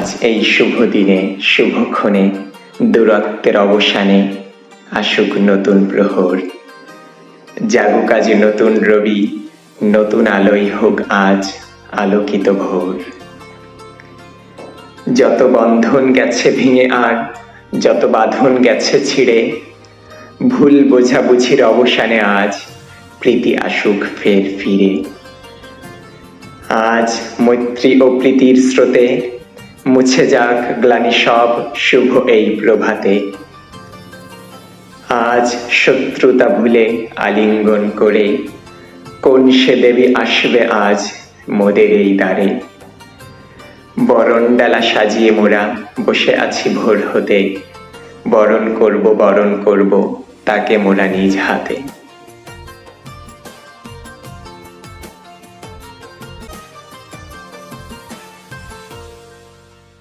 আজ এই শুভ দিনে শুভক্ষণে দূরত্বের অবসানে আসুক নতুন প্রহর, জাগুক আজ নতুন রবি, নতুন আলোয় হোক আজ আলোকিত ভোর। যত বন্ধন গেছে ভেঙে আর যত বাঁধন গেছে ছিঁড়ে, ভুল বোঝাবুঝির অবসানে আজ প্রীতি আসুক ফের ফিরে। আজ মৈত্রী ও প্রীতির স্রোতে মুছে যাক গ্লানি সব শুভ এই প্রভাতে। আজ শত্রুতা ভুলে আলিঙ্গন করে কোন সে দেবী আসবে আজ মোদের এই দ্বারে। বরণ ডালা সাজিয়ে মোরা বসে আছি ভোর হতে, বরণ করব তাকে মোরা নিজ হাতে।